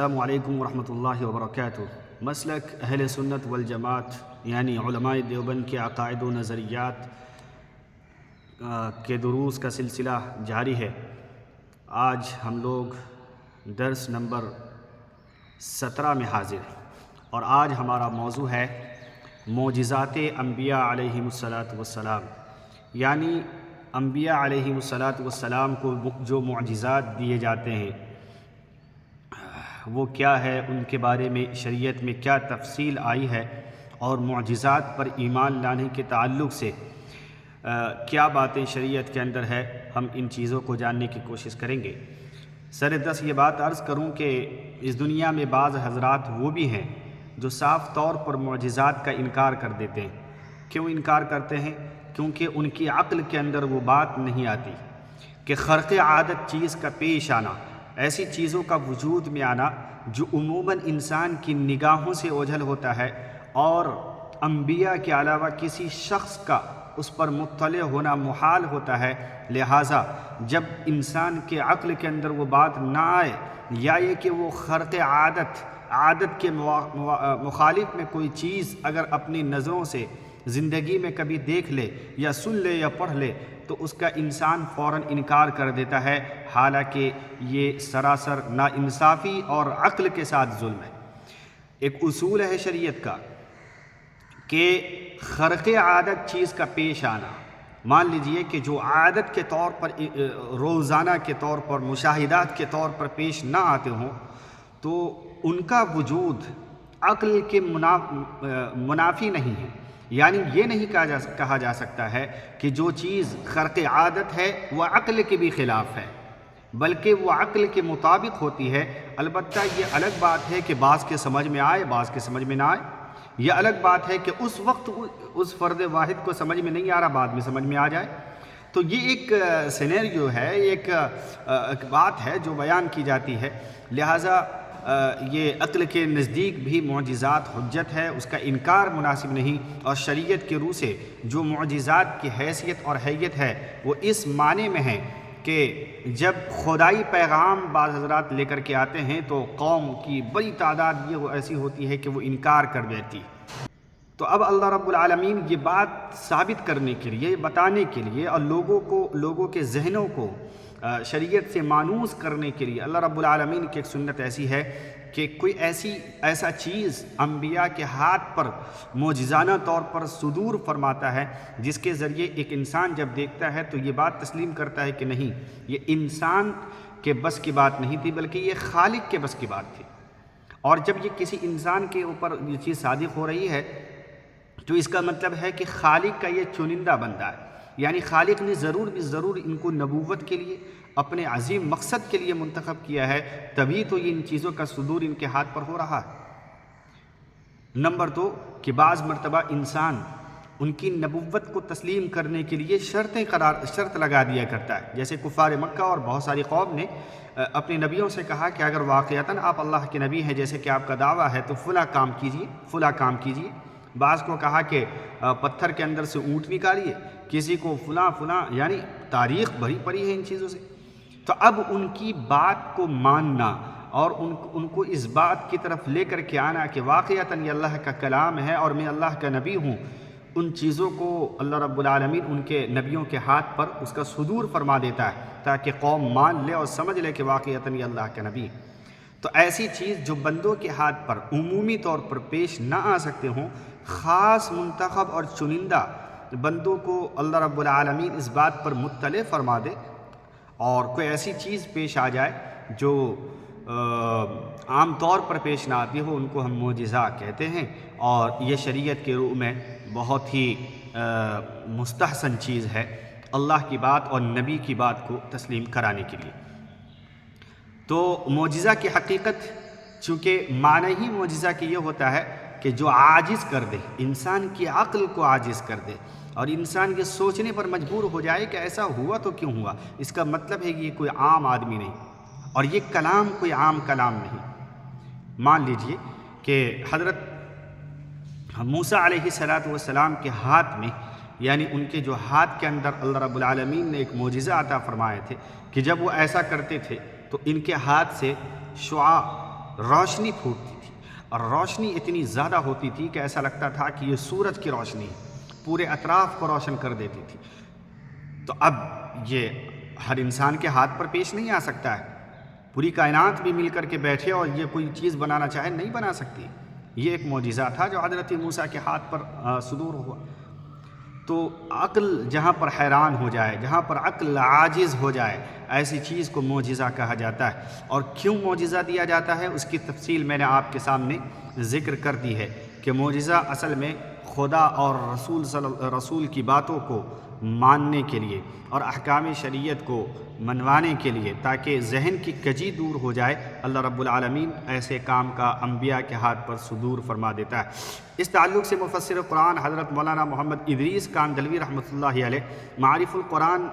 السلام علیکم ورحمۃ اللہ وبرکاتہ۔ مسلک اہل سنت والجماعت یعنی علماء دیوبند کے عقائد و نظریات کے دروس کا سلسلہ جاری ہے۔ آج ہم لوگ درس نمبر 17 میں حاضر ہیں اور آج ہمارا موضوع ہے معجزات انبیاء علیہم السلام، یعنی انبیاء علیہم السلام کو جو معجزات دیے جاتے ہیں وہ کیا ہے، ان کے بارے میں شریعت میں کیا تفصیل آئی ہے اور معجزات پر ایمان لانے کے تعلق سے کیا باتیں شریعت کے اندر ہے، ہم ان چیزوں کو جاننے کی کوشش کریں گے۔ سر دس یہ بات عرض کروں کہ اس دنیا میں بعض حضرات وہ بھی ہیں جو صاف طور پر معجزات کا انکار کر دیتے ہیں۔ کیوں انکار کرتے ہیں؟ کیونکہ ان کی عقل کے اندر وہ بات نہیں آتی کہ خرق عادت چیز کا پیش آنا، ایسی چیزوں کا وجود میں آنا جو عموماً انسان کی نگاہوں سے اوجھل ہوتا ہے اور انبیاء کے علاوہ کسی شخص کا اس پر مطلع ہونا محال ہوتا ہے۔ لہٰذا جب انسان کے عقل کے اندر وہ بات نہ آئے یا یہ کہ وہ خرق عادت کے مخالف میں کوئی چیز اگر اپنی نظروں سے زندگی میں کبھی دیکھ لے یا سن لے یا پڑھ لے تو اس کا انسان فوراً انکار کر دیتا ہے، حالانکہ یہ سراسر ناانصافی اور عقل کے ساتھ ظلم ہے۔ ایک اصول ہے شریعت کا کہ خرق عادت چیز کا پیش آنا، مان لیجئے کہ جو عادت کے طور پر روزانہ کے طور پر مشاہدات کے طور پر پیش نہ آتے ہوں تو ان کا وجود عقل کے منافی نہیں ہے۔ یعنی یہ نہیں کہا جا سکتا ہے کہ جو چیز خرق عادت ہے وہ عقل کے بھی خلاف ہے، بلکہ وہ عقل کے مطابق ہوتی ہے۔ البتہ یہ الگ بات ہے کہ بعض کے سمجھ میں آئے، بعض کے سمجھ میں نہ آئے۔ یہ الگ بات ہے کہ اس وقت اس فرد واحد کو سمجھ میں نہیں آ رہا، بعد میں سمجھ میں آ جائے۔ تو یہ ایک سینیریو ہے، ایک بات ہے جو بیان کی جاتی ہے۔ لہٰذا یہ عقل کے نزدیک بھی معجزات حجت ہے، اس کا انکار مناسب نہیں، اور شریعت کے روح سے جو معجزات کی حیثیت اور حیت ہے وہ اس معنی میں ہے کہ جب خدائی پیغام بعض حضرات لے کر کے آتے ہیں تو قوم کی بڑی تعداد یہ ایسی ہوتی ہے کہ وہ انکار کر بیٹھتی۔ تو اب اللہ رب العالمین یہ بات ثابت کرنے کے لیے، بتانے کے لیے اور لوگوں کے ذہنوں کو شریعت سے مانوس کرنے کے لیے اللہ رب العالمین کی ایک سنت ایسی ہے کہ کوئی ایسا چیز انبیاء کے ہاتھ پر معجزانہ طور پر صدور فرماتا ہے جس کے ذریعے ایک انسان جب دیکھتا ہے تو یہ بات تسلیم کرتا ہے کہ نہیں، یہ انسان کے بس کی بات نہیں تھی بلکہ یہ خالق کے بس کی بات تھی۔ اور جب یہ کسی انسان کے اوپر یہ چیز صادق ہو رہی ہے تو اس کا مطلب ہے کہ خالق کا یہ چنندہ بندہ ہے، یعنی خالق نے ضرور ان کو نبوت کے لیے، اپنے عظیم مقصد کے لیے منتخب کیا ہے، تبھی تو یہ ان چیزوں کا صدور ان کے ہاتھ پر ہو رہا ہے۔ نمبر 2 کہ بعض مرتبہ انسان ان کی نبوت کو تسلیم کرنے کے لیے شرط لگا دیا کرتا ہے، جیسے کفار مکہ اور بہت ساری قوم نے اپنے نبیوں سے کہا کہ اگر واقعتاً آپ اللہ کے نبی ہیں جیسے کہ آپ کا دعویٰ ہے تو فلاں کام کیجیے۔ بعض کو کہا کہ پتھر کے اندر سے اونٹ نکالیے، کسی کو فلاں، یعنی تاریخ بھری پڑی ہے ان چیزوں سے۔ تو اب ان کی بات کو ماننا اور ان کو اس بات کی طرف لے کر کے آنا کہ واقعتاً یہ اللہ کا کلام ہے اور میں اللہ کا نبی ہوں، ان چیزوں کو اللہ رب العالمین ان کے نبیوں کے ہاتھ پر اس کا صدور فرما دیتا ہے تاکہ قوم مان لے اور سمجھ لے کہ واقعتاً یہ اللہ کا نبی۔ تو ایسی چیز جو بندوں کے ہاتھ پر عمومی طور پر پیش نہ آ سکتے ہوں، خاص منتخب اور چنندہ بندوں کو اللہ رب العالمین اس بات پر مطلع فرما دے، اور کوئی ایسی چیز پیش آ جائے جو عام طور پر پیش نہ آتی ہو، ان کو ہم معجزہ کہتے ہیں، اور یہ شریعت کے روح میں بہت ہی مستحسن چیز ہے اللہ کی بات اور نبی کی بات کو تسلیم کرانے کے لیے۔ تو معجزہ کی حقیقت، چونکہ معنی ہی معجزہ کی یہ ہوتا ہے کہ جو عاجز کر دے، انسان کی عقل کو عاجز کر دے اور انسان یہ سوچنے پر مجبور ہو جائے کہ ایسا ہوا تو کیوں ہوا۔ اس کا مطلب ہے کہ یہ کوئی عام آدمی نہیں اور یہ کلام کوئی عام کلام نہیں۔ مان لیجئے کہ حضرت موسیٰ علیہ السلام کے ہاتھ میں، یعنی ان کے جو ہاتھ کے اندر اللہ رب العالمین نے ایک معجزہ عطا فرمائے تھے کہ جب وہ ایسا کرتے تھے تو ان کے ہاتھ سے شعاع روشنی پھوٹتی تھی، اور روشنی اتنی زیادہ ہوتی تھی کہ ایسا لگتا تھا کہ یہ سورج کی روشنی پورے اطراف کو روشن کر دیتی تھی۔ تو اب یہ ہر انسان کے ہاتھ پر پیش نہیں آ سکتا ہے، پوری کائنات بھی مل کر کے بیٹھے اور یہ کوئی چیز بنانا چاہے نہیں بنا سکتی۔ یہ ایک معجزہ تھا جو حضرت موسیٰ کے ہاتھ پر صدور ہوا۔ تو عقل جہاں پر حیران ہو جائے، جہاں پر عقل عاجز ہو جائے، ایسی چیز کو معجزہ کہا جاتا ہے۔ اور کیوں معجزہ دیا جاتا ہے اس کی تفصیل میں نے آپ کے سامنے ذکر کر دی ہے کہ معجزہ اصل میں خدا اور رسول کی باتوں کو ماننے کے لیے اور احکام شریعت کو منوانے کے لیے، تاکہ ذہن کی کجی دور ہو جائے، اللہ رب العالمین ایسے کام کا انبیاء کے ہاتھ پر صدور فرما دیتا ہے۔ اس تعلق سے مفسر قرآن حضرت مولانا محمد ادریس کاندھلوی رحمۃ اللہ علیہ معارف القرآن،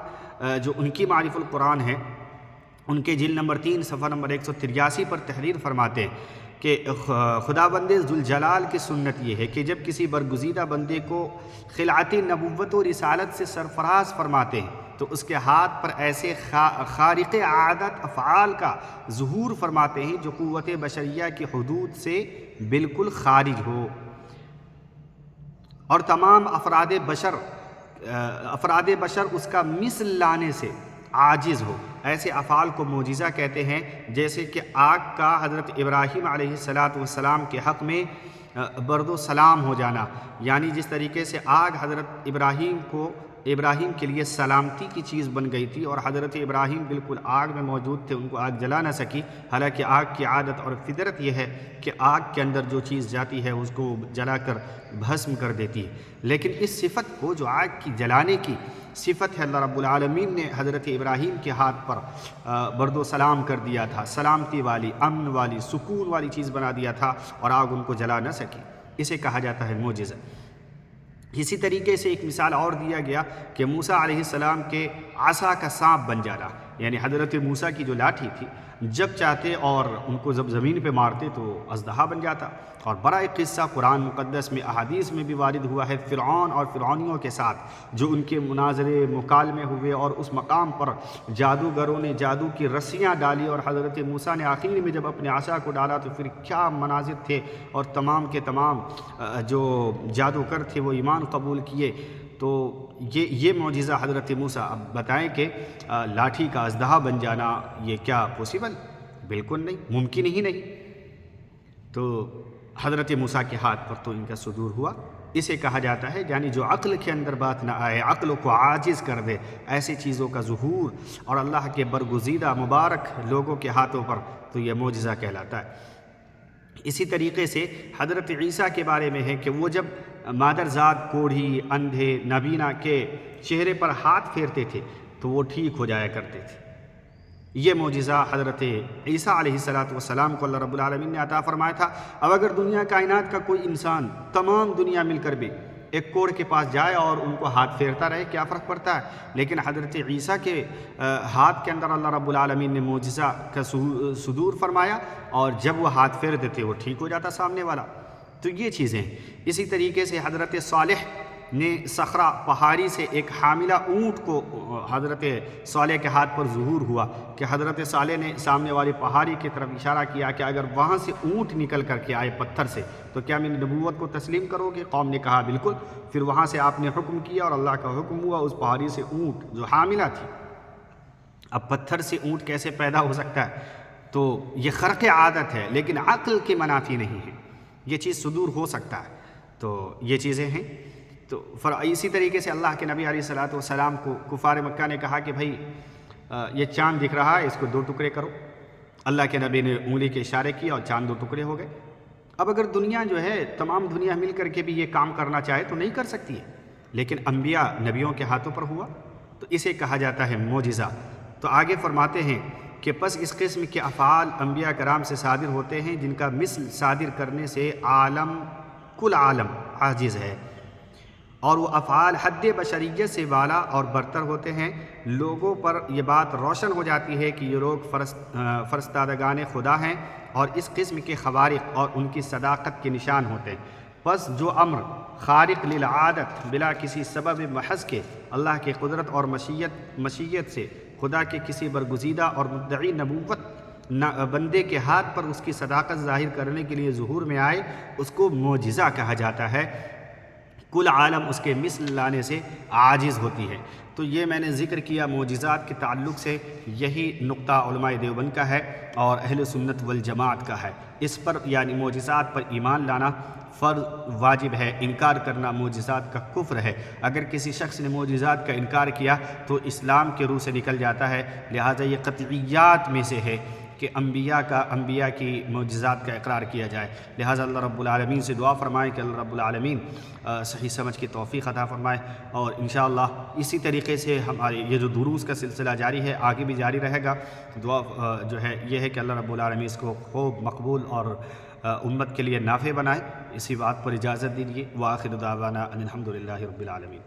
جو ان کی معارف القرآن ہے، ان کے جلد نمبر 3 صفحہ نمبر 183 پر تحریر فرماتے ہیں کہ خداوند ذوالجلال کی سنت یہ ہے کہ جب کسی برگزیدہ بندے کو خلعت نبوت و رسالت سے سرفراز فرماتے ہیں تو اس کے ہاتھ پر ایسے خارق عادت افعال کا ظہور فرماتے ہیں جو قوت بشریہ کی حدود سے بالکل خارج ہو، اور تمام افراد بشر اس کا مثل لانے سے عاجز ہو۔ ایسے افعال کو معجزہ کہتے ہیں، جیسے کہ آگ کا حضرت ابراہیم علیہ السلام کے حق میں برد و سلام ہو جانا، یعنی جس طریقے سے آگ حضرت ابراہیم کے لیے سلامتی کی چیز بن گئی تھی، اور حضرت ابراہیم بالکل آگ میں موجود تھے، ان کو آگ جلا نہ سکی، حالانکہ آگ کی عادت اور فطرت یہ ہے کہ آگ کے اندر جو چیز جاتی ہے اس کو جلا کر بھسم کر دیتی ہے۔ لیکن اس صفت کو، جو آگ کی جلانے کی صفت ہے، اللہ رب العالمین نے حضرت ابراہیم کے ہاتھ پر برد و سلام کر دیا تھا، سلامتی والی، امن والی، سکون والی چیز بنا دیا تھا، اور آگ ان کو جلا نہ سکی۔ اسے کہا جاتا ہے معجزہ۔ اسی طریقے سے ایک مثال اور دیا گیا کہ موسیٰ علیہ السلام کے عصا کا سانپ بن جانا، یعنی حضرت موسیٰ کی جو لاٹھی تھی، جب چاہتے اور ان کو جب زمین پہ مارتے تو اژدہا بن جاتا۔ اور بڑا ایک قصہ قرآن مقدس میں، احادیث میں بھی وارد ہوا ہے، فرعون اور فرعونیوں کے ساتھ جو ان کے مناظرے مکالمے ہوئے، اور اس مقام پر جادوگروں نے جادو کی رسیاں ڈالی، اور حضرت موسیٰ نے آخر میں جب اپنے عصا کو ڈالا تو پھر کیا مناظر تھے، اور تمام کے تمام جو جادوگر تھے وہ ایمان قبول کیے۔ تو یہ معجزہ حضرت موسیٰ، اب بتائیں کہ لاٹھی کا اژدہا بن جانا یہ کیا پوسیبل؟ بالکل نہیں، ممکن ہی نہیں۔ تو حضرت موسیٰ کے ہاتھ پر تو ان کا صدور ہوا۔ اسے کہا جاتا ہے یعنی جو عقل کے اندر بات نہ آئے، عقل کو عاجز کر دے، ایسی چیزوں کا ظہور اور اللہ کے برگزیدہ مبارک لوگوں کے ہاتھوں پر، تو یہ معجزہ کہلاتا ہے۔ اسی طریقے سے حضرت عیسیٰ کے بارے میں ہے کہ وہ جب مادرزاد، کوڑھی، اندھے، نابینا کے چہرے پر ہاتھ پھیرتے تھے تو وہ ٹھیک ہو جایا کرتے تھے۔ یہ معجزہ حضرت عیسیٰ علیہ السلام کو اللہ رب العالمین نے عطا فرمایا تھا۔ اب اگر دنیا کائنات کا کوئی انسان، تمام دنیا مل کر بھی ایک کوڑ کے پاس جائے اور ان کو ہاتھ پھیرتا رہے، کیا فرق پڑتا ہے؟ لیکن حضرت عیسیٰ کے ہاتھ کے اندر اللہ رب العالمین نے معجزہ کا صدور فرمایا، اور جب وہ ہاتھ پھیر دیتے وہ ٹھیک ہو جاتا سامنے والا۔ تو یہ چیزیں ہیں۔ اسی طریقے سے حضرت صالح نے صخرہ پہاڑی سے ایک حاملہ اونٹ کو حضرت صالح کے ہاتھ پر ظہور ہوا کہ حضرت صالح نے سامنے والی پہاڑی کی طرف اشارہ کیا کہ اگر وہاں سے اونٹ نکل کر کے آئے پتھر سے تو کیا میری نبوت کو تسلیم کرو گے؟ قوم نے کہا بالکل۔ پھر وہاں سے آپ نے حکم کیا اور اللہ کا حکم ہوا، اس پہاڑی سے اونٹ جو حاملہ تھی۔ اب پتھر سے اونٹ کیسے پیدا ہو سکتا ہے؟ تو یہ خرق عادت ہے، لیکن عقل کے منافی نہیں ہے، یہ چیز صدور ہو سکتا ہے۔ تو یہ چیزیں ہیں۔ تو اسی طریقے سے اللہ کے نبی علیہ السلام کو کفار مکہ نے کہا کہ بھائی یہ چاند دکھ رہا ہے، اس کو 2 ٹکڑے کرو۔ اللہ کے نبی نے انگلی کے اشارے کیا اور چاند 2 ٹکڑے ہو گئے۔ اب اگر دنیا جو ہے، تمام دنیا مل کر کے بھی یہ کام کرنا چاہے تو نہیں کر سکتی ہے، لیکن انبیاء، نبیوں کے ہاتھوں پر ہوا، تو اسے کہا جاتا ہے معجزہ۔ تو آگے فرماتے ہیں کہ پس اس قسم کے افعال انبیاء کرام سے صادر ہوتے ہیں جن کا مثل صادر کرنے سے کل عالم عاجز ہے، اور وہ افعال حد بشریت سے والا اور برتر ہوتے ہیں۔ لوگوں پر یہ بات روشن ہو جاتی ہے کہ یہ لوگ فرستادگان خدا ہیں اور اس قسم کے خوارق اور ان کی صداقت کے نشان ہوتے ہیں۔ پس جو امر خارق للعادت بلا کسی سبب محض کے اللہ کے قدرت اور مشیت سے خدا کے کسی برگزیدہ اور مدعی نبوت بندے کے ہاتھ پر اس کی صداقت ظاہر کرنے کے لیے ظہور میں آئے، اس کو معجزہ کہا جاتا ہے۔ کل عالم اس کے مثل لانے سے عاجز ہوتی ہے۔ تو یہ میں نے ذکر کیا معجزات کے تعلق سے، یہی نقطہ علماء دیوبند کا ہے اور اہل سنت والجماعت کا ہے۔ اس پر یعنی معجزات پر ایمان لانا فرض واجب ہے، انکار کرنا معجزات کا کفر ہے۔ اگر کسی شخص نے معجزات کا انکار کیا تو اسلام کے روح سے نکل جاتا ہے، لہٰذا یہ قطعیات میں سے ہے کہ انبیاء کی معجزات کا اقرار کیا جائے۔ لہٰذا اللہ رب العالمین سے دعا فرمائیں کہ اللہ رب العالمین صحیح سمجھ کی توفیق عطا فرمائے، اور انشاءاللہ اسی طریقے سے ہماری یہ جو دروس کا سلسلہ جاری ہے آگے بھی جاری رہے گا۔ دعا جو ہے یہ ہے کہ اللہ رب العالمین اس کو خوب مقبول اور امت کے لیے نافع بنائے۔ اسی بات پر اجازت دیجیے، وآخر دعوانا ان الحمد للہ رب العالمین۔